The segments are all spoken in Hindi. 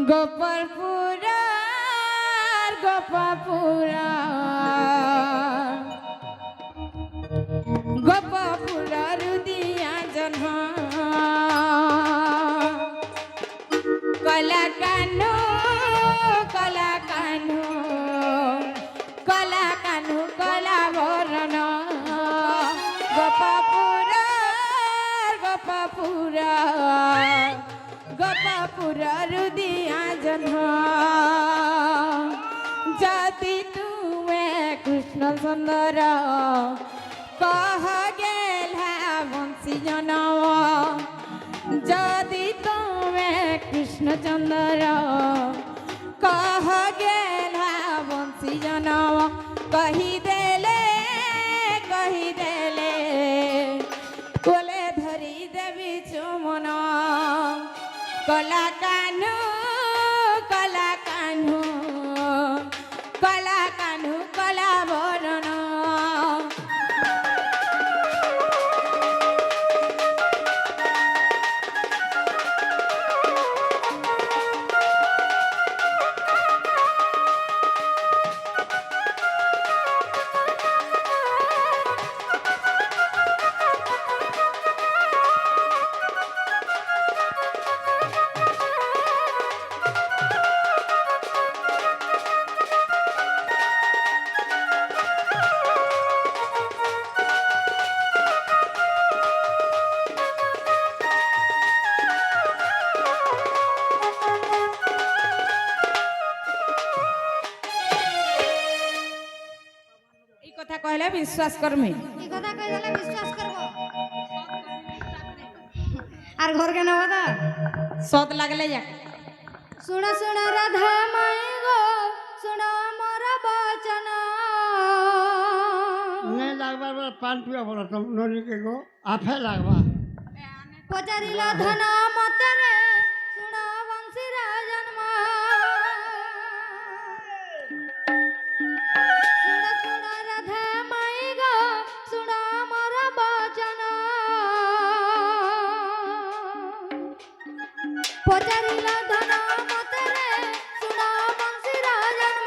গোপালপুরা গোপালপুরা গোপালপুরা রুদিয়া জন্ম কলা কানু কলা কানু কলা কানু কলা বরণ গোপালপুরা গোপালপুরা গোপালপুরা রুদিয়া জন্ম যদি তুমি কৃষ্ণ সুন্দর কহ গেলা বংশী জনম যদি তুমি কৃষ্ণচন্দ্র কহ গেলা বংশী জনম কহিদেলে কোলে ধরি দেবী চুমন কলা কানু কলা কানু কলা কানু কলা বরণ কথা কইলে বিশ্বাস করমি এই কথা কইলে বিশ্বাস করব আর ঘর কেন বাদা সত লাগলে যাক শুন শুন রাধা মাই গো শুন মোর বচন নে লাগবার পান পিয়া বলো তো ননিকে গো আফে লাগবা পচারিলা ধন মতরে শুন বংশী রাজন শুন শুন রাধা মাই গো শুন মোর বচন পচারিলা ধন মতরে শুন বংশী রাজন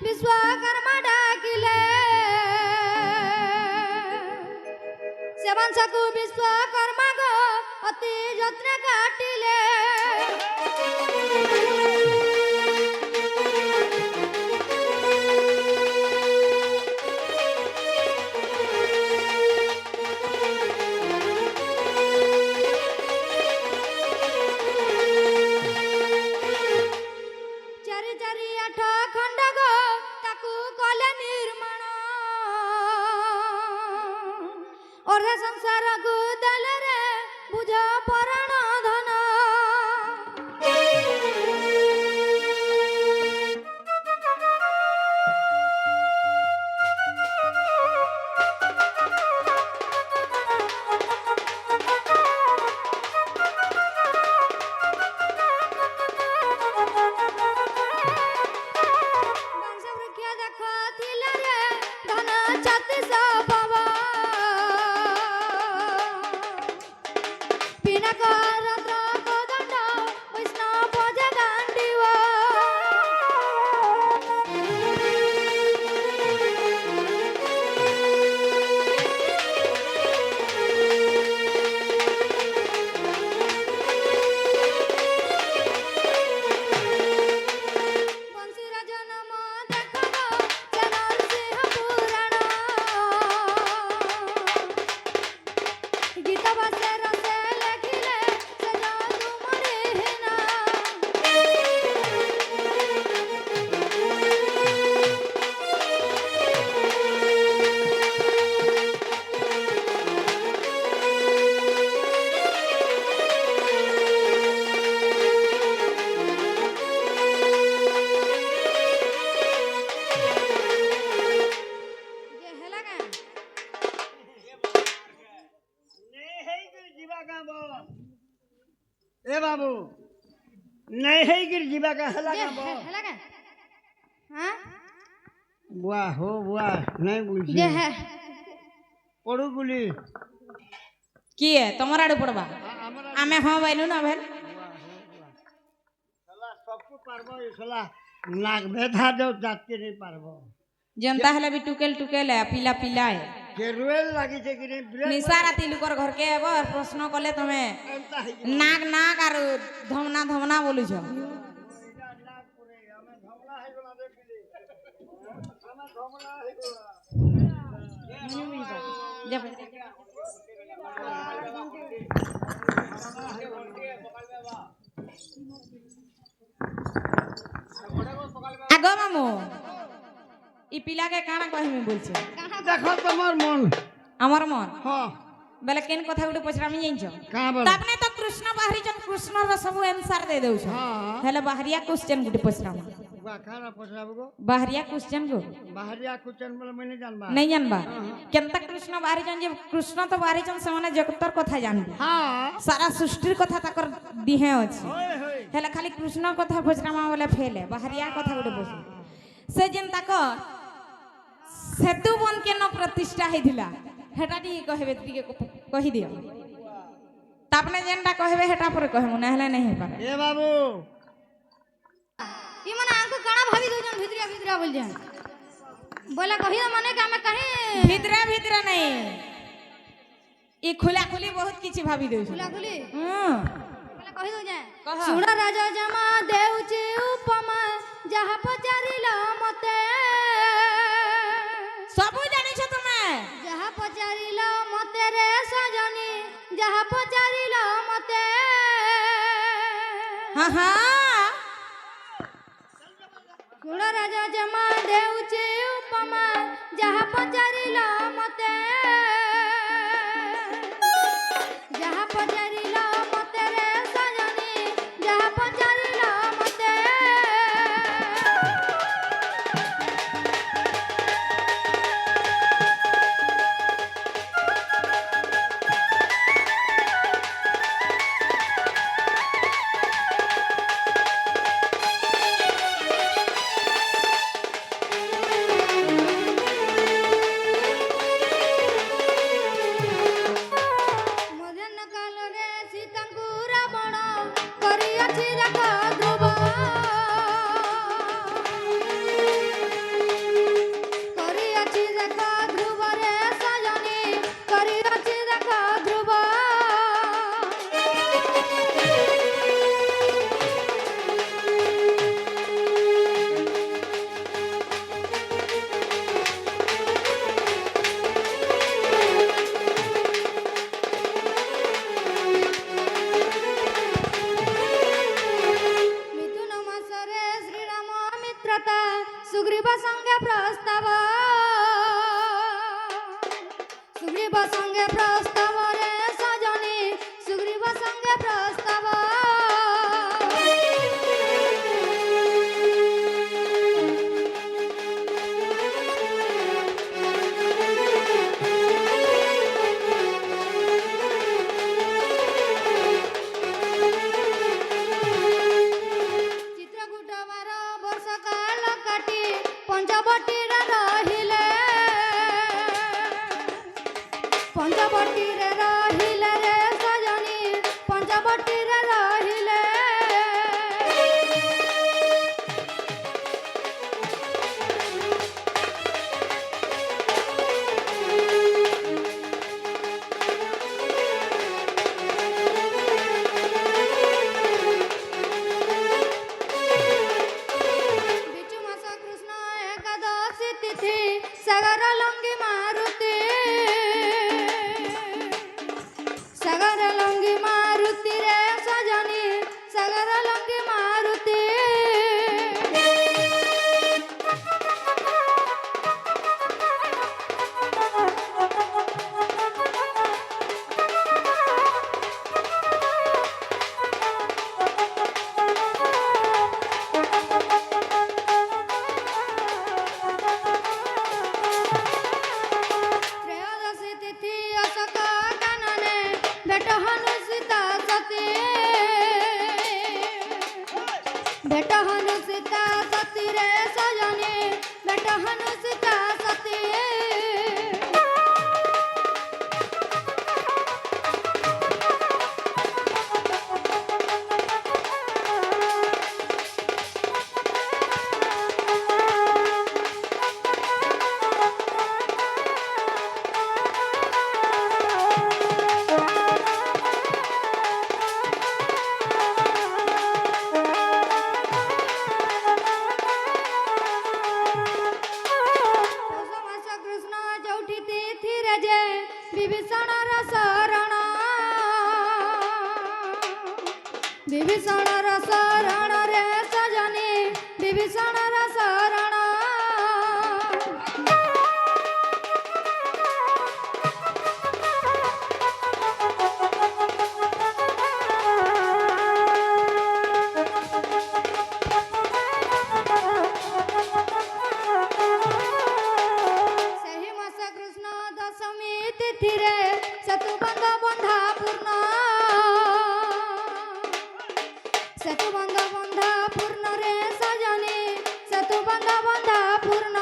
বিশ্বকর্মা ডাকিলে সেবন সকু বিশ্বকর্মা গো অতি যত্নে কাটিলে ଅର୍ଦ୍ଧ ସଂସାରକୁ ଦେଲରେ ବୁଝ ପରାଣ ଧନ। ए बाबू नहीं है कि जीवा का हला का बो हाँ बुआ हो बुआ नहीं बुझी जे है पड़ू गुली किए तुमर आड़े पड़बा आमे हाँ बैलू ना भेल सला सबको पारबो ये सला नाक बेधा जो जाते नहीं पारबो जनता हले भी टुकेल टुकेल है पीला पीला है के रुएल लागी छे कि नहीं निसारा तिलुकर घर के एबो प्रश्न कले तमे एंता है नाक नाक आर धमना धमना बोलू छ नाक पुरे हमें धमला है बोला देखली हमें धमला है बोला जब आगो मामू ई पिला के काना कहमी बोलछे देखो तुम्हार मन हमर मन हां बेले केन कथा गुटे पछरामी जाइछ का बोल तबने तो कृष्ण बाहरी जन कृष्ण रो सब आंसर दे देउ छ हां हेले बाहरिया क्वेश्चन गुटे पछराम बा खाना पछराबो गो बाहरिया क्वेश्चन गो बाहरिया कुचन बोले मैं नहीं जानबा नहीं जानबा केनता कृष्ण बाहरी जन जे कृष्ण तो बाहरी जन समाने जगतर कथा जानबे हां सारा सृष्टिर कथा ताकर दिहे अछि होय होय हेले खाली कृष्ण कथा पछरामा बोले फेल है बाहरिया कथा गुटे पछ से जन ताक सेतु बन के न प्रतिष्ठा हेदिला हेटा टी कहबे ती कहि दियो तापने जेनटा कहबे हेटा पर कहमु ना हेले नहीं पारे ए बाबू ई मने आंको काना भाभी दो जन भितरिया भितरिया बोल जान बोला कहि ना माने का मैं कहे भीतरे भीतरे नहीं ई खुला खुली बहुत किछि भाभी देउ खुला खुली बोला कहि दो जान कह सुण राजा जमा देउची उपमा जहा पचारिला मते सब जानि छ तुमे जहा पचारिला मते रे सजनी जहा पचारिला मते हां हां सुण राजा जमा देउची उपमा जहा पचारिला मते जहा पचारिला मते रे सजनी जहा पचारिला मते ମଦନ କାଳରେ ସୀତାଙ୍କୁ ରାବଣ କରିଅଛି ରାଗ ଧ୍ରୁବ କରିଅଛି ରାଗ ଧ୍ରୁବରେ ସଜନୀ କରିଅଛି ରାଗ ଧ୍ରୁବ ମିଥୁନ ମାସରେ ଶ୍ରୀରାମ ମିତ୍ରତା ସୁଗ୍ରୀବ ସଙ୍ଗେ ପ୍ରସ୍ତାବ সুগ্রীব সঙ্গে প্রস্তাব রে সজনী সুগ্রীব সঙ্গে প্রস্তাব চিত্রকূট 12 বর্ষ কাল কাটি পঞ্চবটীরে রহিলে পঞ্চবটীরে রহিলে রে সজনী পঞ্চবটীরে রহিলে বিচু মাস কৃষ্ণ একাদশী তিথি সাগর লঙ্গি মারুতি সাগর লঙ্গি মারুতি রে সজনী সাগর লঙ্গি মারুতি ত্রয়োদশী তিথি অশোক কাননে ভেট হনু সীতা সতী ভেট হনু সীতা সতী রে সজনী ভেট হনু সীতা সতী পৌষ মাস কৃষ্ণ চৌঠি তিথিরে যে বিভীষণর শରଣ বিভীষণর শରଣ রে সজনী বিভীষণর শରଣ ସେହି ମାସ କୃଷ୍ଣ ଦଶମୀ ତିଥିରେ ସେତୁବନ୍ଧ ବନ୍ଧା ପୂର୍ଣ୍ଣ ସେତୁବନ୍ଧ ବନ୍ଧା ପୂର୍ଣ୍ଣ ରେ ସଜনী ସେତୁବନ୍ଧ ବନ୍ଧା ପୂର୍ଣ୍ଣ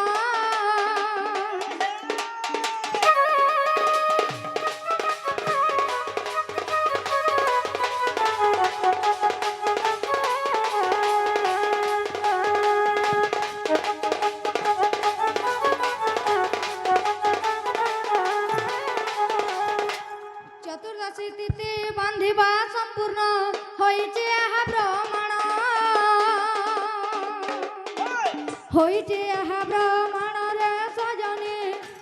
চতুর্দশী তিথি বান্ধিবা সম্পূর্ণ হইছে এহা ভ্রমণ হইছে এহা ভ্রমণ রে সজনী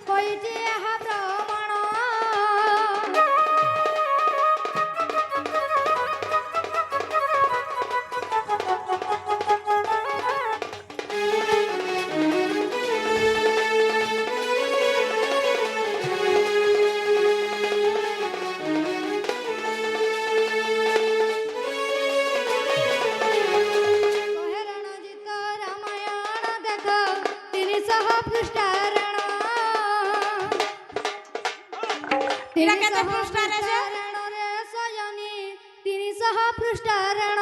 হইছে এহা ভ্রমণ কহে রণজিৎ রামায়ণ দেখ 300 পৃষ্ঠারণ এটা কেতে পৃষ্ঠারে যে? রে সজনী 300 পৃষ্ঠারণ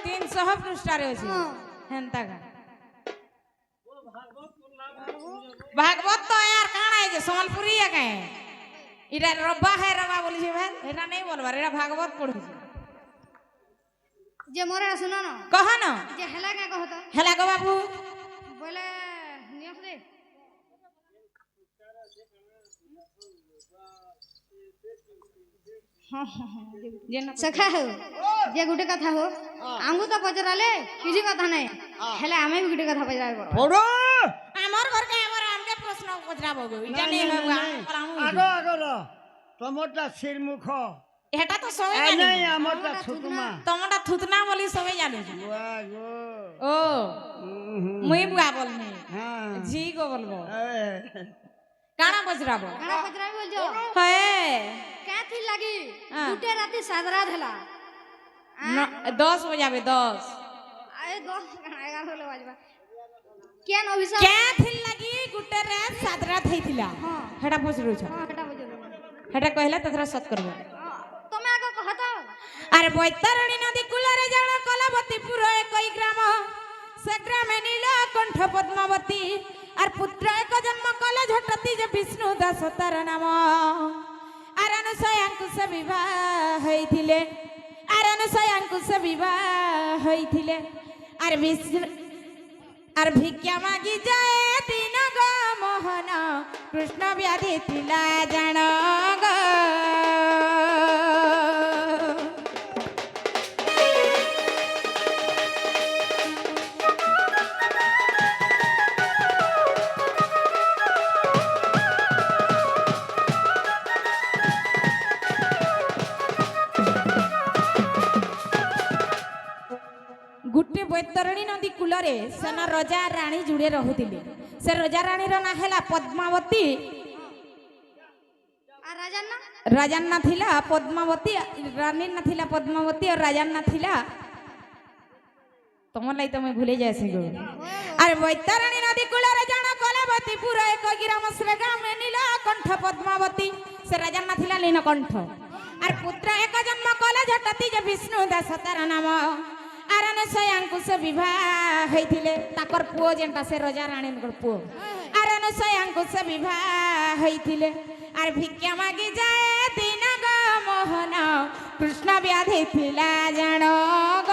300 পৃষ্ঠারে আছে হ্যাঁ। হেনতা গা ভাগবত তো यार কানা এই যে সম্বলপুরি একে এটা রব্বা হে রব্বা বলিছে ভাই এটা নেই বলবার এটা ভাগবত পড়ছে যে মোরে শুনো না কহ না যে হেলা কে কহত হেলা গো বাবু বলে নিয়স রে सखा हो जे गुटे कथा हो आंगु तो पचराले किसी कथा नहीं हेले आमे भी गुटे कथा पचराले पड़ो পড়ো আমার ঘর কে আমার আমকে প্রশ্ন পচরাবো গো এটা নেই হবে আগো আগো র তোমারটা শিরমুখ এটা তো সবাই এই জানে নাই আমারটা ছুটমা তোমারটা থুতনা বলি সবাই জানে বুয়া গো ও মুই বুয়া বলনি হ্যাঁ জি গো বলবো কাଣା বজরাব কানা পচরাবি বলছো হয়ে কে থি লাগি হ্যাঁ। গুটে রাতি সাদরা ধেলা 10 বজাবে 10 আরে 10 11 হলে বাজবা কেন অভিশাপ কে থিল লাগি গুটে রে সাদরা থইতিলা হ্যাঁ। হেটা বজরুছ হ্যাঁ এটা বুঝলো হেটা কইলা তথরা সত করব তুমি আগে কহ তো আরে বৈতরণী নদী কূলরে জল কলাবতীপুর একই গ্রাম সে গ্রামে নীল কণ্ঠ পদ্মাবতী আর পুত্র এক জন্ম কলে ঝটতি যে বিষ্ণু দাস তার নাম আর অনুসয়াঙ্কু সে বিবাহ হইছিলে আর অনুসয়াঙ্কু সে বিবাহ হইছিলে আর বিষ্ণু আর ভিক্ষা মাগি যায় দিন গ মোহন কৃষ্ণ ব্যাধি ଥିଲା জাণ গ गुटे बैतरणी नदी कूलरे सेना रजा रानी जुड़े रहुतिले से रजा रानी रो ना हैला पद्मावती আর রাজার না राजन ना थिला पद्मावती रानी ना थिला पद्मावती और राजन ना थिला तुम लाई तो मैं भूले जाए गो अरे बैतरणी नदी कूलरे जाना कलावती पूरा एक ग्राम से ग्राम नीला कंठ पद्मावती से राजन ना थिला नीलकंठ और पुत्र एक जन्म कला झटती जे विष्णु दास तार नाम আর অনুসয়াঙ্কু সে বিবাহ হইছিলে তাকর পুଅ যেটা সে রজা রানীর পুଅ আর অনুসয়াঙ্কু সে বিবাহ হইছিলে আর ভিক্ষা মাগি যায় দিন গ মোহন কৃষ্ণ ব্যাধি ଥିଲା জাণ গ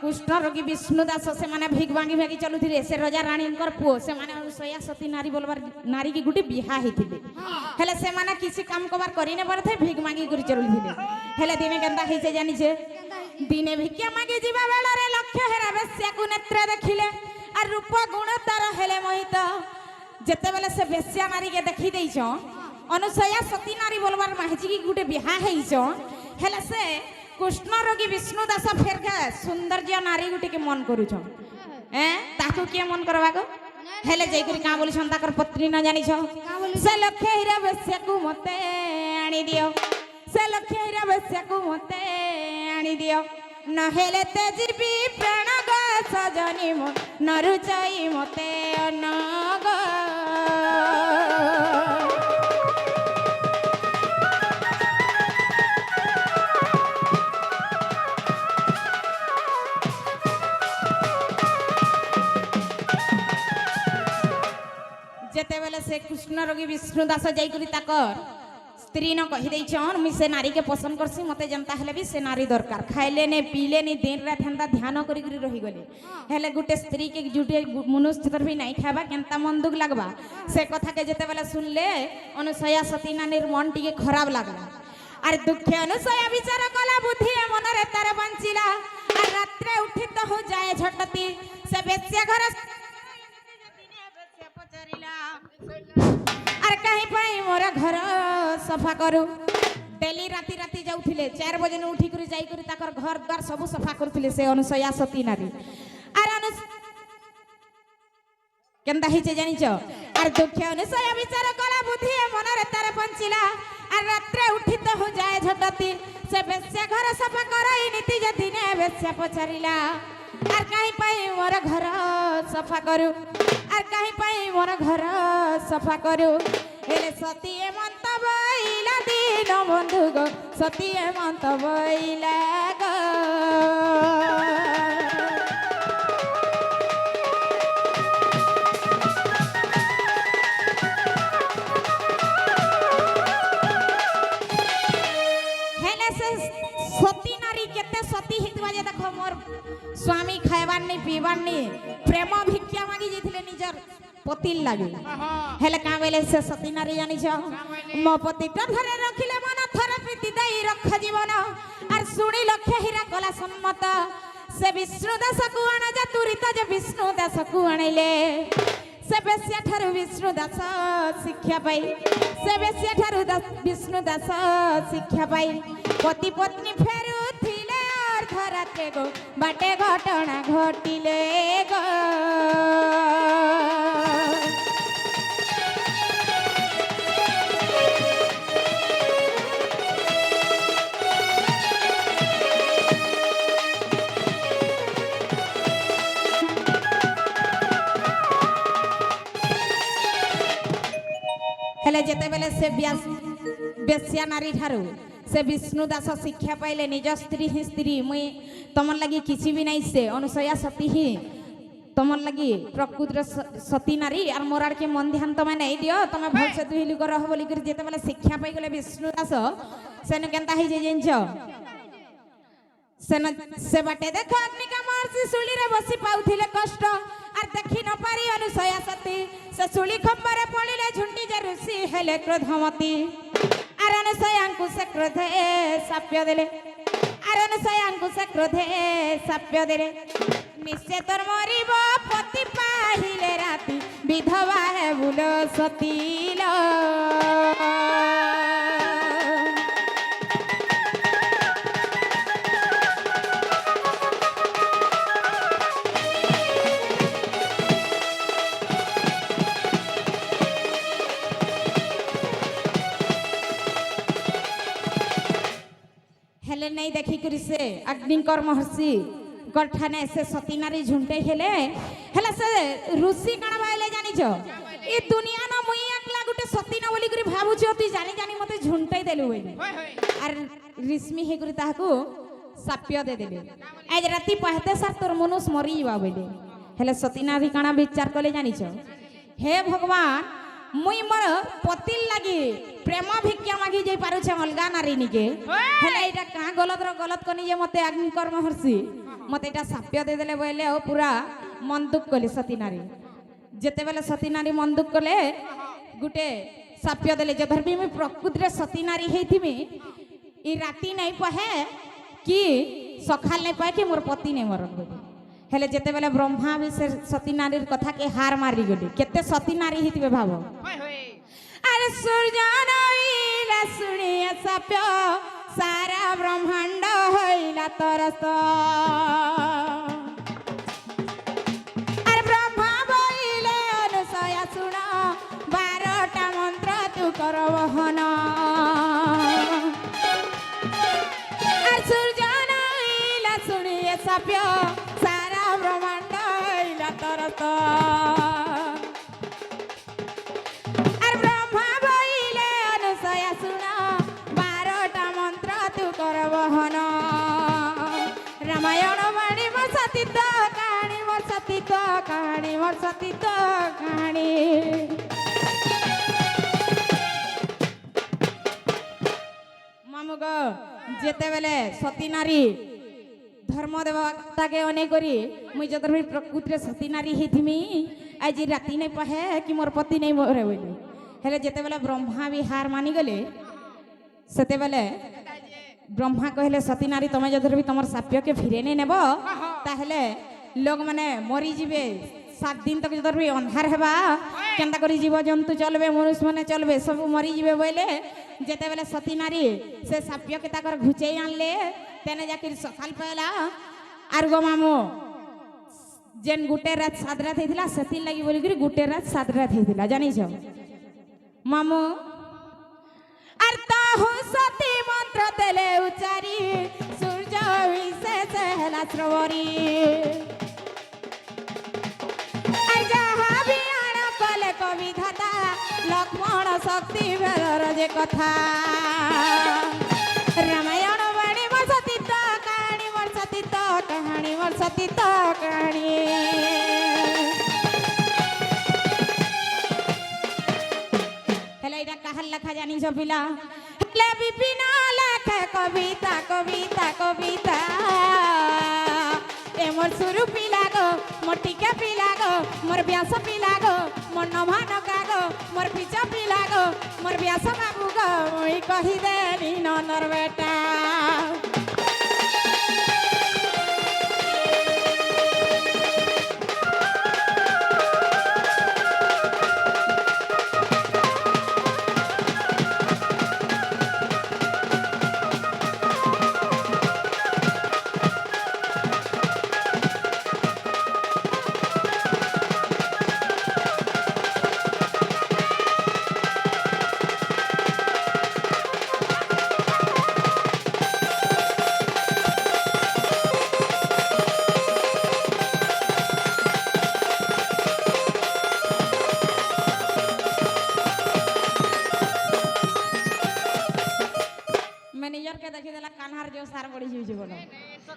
कृष्ण रोगी विष्णु दास से माने भिग भांगी भागी चलुथिले से रजा रानी पुओ से माने अनुसया सती नारी बोलबार नारी की गुटी बिहा हेतिले हेले से माने किसी काम कबार करी ने परथे भिग मांगी करी चलुथिले हेले दिने केंदा हेसे जानि छे दिने भिक्षा मांगी जीवा बेला रे लक्ष्य हेरा बेस्या को नेत्र देखिले और रूप गुण तार हेले मोहित जेते बेले से बेस्या नारी के देखि देइछो अनुसया सती नारी बोलबार माहिची की गुटे बिहा हेइछो हेले से कृष्ण रोगी विष्णु दास फेर के सौंदर्य नारी गुटी के मन करूछ ताकू किए मन करवा गो हेले जई करी का बोलछन ताकर पत्नी न जानि छ से लक्ष्य हीरा बेस्या को मते आनी दियो से लक्ष्य हीरा बेस्या को मते आनी दियो न हेले ते जीवी प्राण ग सजनी मो नरुचाई मते अनग जेते बेले से कृष्ण रोगी विष्णु दास जाई करी ताकर स्त्री न कहि देई छन मि से नारी के पसंद करसी मते जनता हेले भी से नारी दरकार खाइले ने पीले ने दिन रात हंदा ध्यान करी करी रही गले हेले गुटे स्त्री के जुटे मनुष्य कर भी नहीं खाबा केनता मन दुख लागबा से कथा के जेते बेले सुनले अनुसया सती नानीर मन टिके खराब लागला अरे दुख अनुसया विचार कला बुद्धि मन रे तार बंचिला और रात्रे उठी तो हो जाए झटती से बेस्या घर अरे कहीं पाई मोरा घर सफा करू डेली राती राती जाउथिले 4 बजे ने उठी करी जाई करी ताकर घर द्वार सब सफा करथिले से अनुसया सती नारी अरे केंदा हिचे जानि छ अरे दुख अनुसया विचार कला बुद्धि मन रे तार पंचिला और रात्रे उठी तो हो जाए झटती से बेस्या घर सफा करई नीति जे दिने बेस्या पचारिला और कहीं पाई मोर घर सफा करू और कहीं पाई मोर घर सफा करू हेले सती मंत बइला दिन बंधु गो सती मंत बइला गो हेले से सती नारी केते सती हितवा जे देखो मोर स्वामी खाइबार नहीं पीबार नहीं प्रेम भिक्षा मांगी जाइथिले निजर पतिल लागे हेले का बेले से सती नारी जानि छ मो पति त धरे रखिले मन थरे प्रीति दई रख जीवन और सुनी लक्ष्य हीरा कला सम्मत से विष्णु दास को आना जा तुरित जे विष्णु दास को आनिले से बेसिया ठारू विष्णु दास शिक्षा पाई से बेसिया ठारू विष्णु दास शिक्षा पाई पति पत्नी फेरू थिले अर्धरात्रे गो बाटे घटना घटिले गो हेले जेते बेले से बेसिया नारी ठारू से विष्णु दास शिक्षा पाइले निज स्त्री ही स्त्री मुई तमन लगी किसी भी नहीं से अनुसया सती ही तमन लगी प्रकृतिर सती नारी और मोरार के मन ध्यान तमें नहीं दियो तमें भल से दुही लुक रह बोली कर जेते बेले शिक्षा पाई गले विष्णु दास सेन केनता ही जे जिंचो से बाटे देखो अग्निका महर्षि सुली रे बसी पाउथिले कष्ट और देखि न पारी अनुसया सती से सुली खंबरे पड़िले झुंडी जे ऋषि हेले क्रोधमती और अनुसयांकु से क्रोधे शाप्य देले और अनुसयांकु से क्रोधे शाप्य देले निश्चय तोर मरिब पति पाहिले राती विधवा है बुलो सतीलो हेले नहीं देखी करी से अग्निकर महर्षि गठाने से सती नारी झुंटे हेले हेला से ऋषि कण बाइले जानि छ ई दुनिया न मुई एकला गुटे सती न बोली करी भाबु छ तू जानि जानि मते झुंटे देलु होई आर ऋषि हे करी ताहाकू साप्य दे देले आज राती पहते सार तोर मनुष्य मरी बा बोले हेले सती नारी कण विचार कले जानि छ हे भगवान मुई मोर पति लगी प्रेम भिक्षा मागी जाई पारु छ अलगा नारी निके हेले एटा का गलत कनी जे मते अग्निकर महर्षि मते एटा साप्य दे देले बोले ओ पूरा मन दुख कले सती नारी जेते बेले सती नारी मन दुख कले गुटे साप्य देले जे धरबी मैं प्रकृति रे सती नारी हेथिमी ई राती नहीं पहे कि सखाल नहीं पाए कि मोर पति नहीं मरन बोली हेले जेते बेले ब्रह्मा भी से सती नारी कथा के हार मारी गली केते सती नारी हेतिबे भाबो अरे सूर्य नईला सुनिया साप्य सारा ब्रह्मांड होइला तरस अरे ब्रह्मा बोले अनुसया सुन 12टा मंत्र तू कर वहन अरे सूर्य नईला सुनिया साप्य सारा ब्रह्मांड होइला तरस रामायण बाणी मोर सतीत कहानी मोर सतीत कहानी मोर सतीत कहानी मामुग जेते बेले सती नारी धर्म देवता के अने करी मुई जतर भी प्रकृति रे सती नारी हेथिमी आज राती नहीं पहे कि मोर पति नहीं मरे बोली हेले जेते बेले ब्रह्मा भी हार मानी गले सेते बेले ब्रह्मा कहले सती नारी तमे जदर भी तमर साप्य के फिरे नहीं नेब ताहले लोग माने मरी जीवे 7 दिन तक जदर भी अंधार हेबा केनता करी जीव जंतु चलबे मनुष्य माने चलबे सब मरी जीवे बोले जेते बेले सती नारी से साप्य के ताकर घुचेई आनले तेने जाकिर सखाल पहला आर गो मामो जेन गुटे रात 7 रात हेतिला सती लागि बोली करी गुटे रात 7 रात हेतिला जानि छ मामो अर्ताहु सती मंत्र देले उचारी सूर्य विशेष हेला श्रवरी जहा भी आण कले कवि धाता लक्ष्मण शक्ति भेदर जे कथा रामायण बाणी मोर सतीत कहानी मोर सतीत कहानी मोर सतीत कहानी कहल लखा जानी जो पिला हेले विपिना लेखे कविता कविता कविता ए मोर सुरु पिला गो मोर टीका पिला गो मोर व्यास पिला गो मोर नभान का गो मोर पिचा पिला गो मोर व्यास बाबू गो मुई कहि देनी ननर बेटा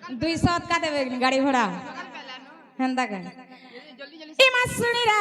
200 का देवे गाड़ी घोड़ा हेंदा का इमा सुनीरा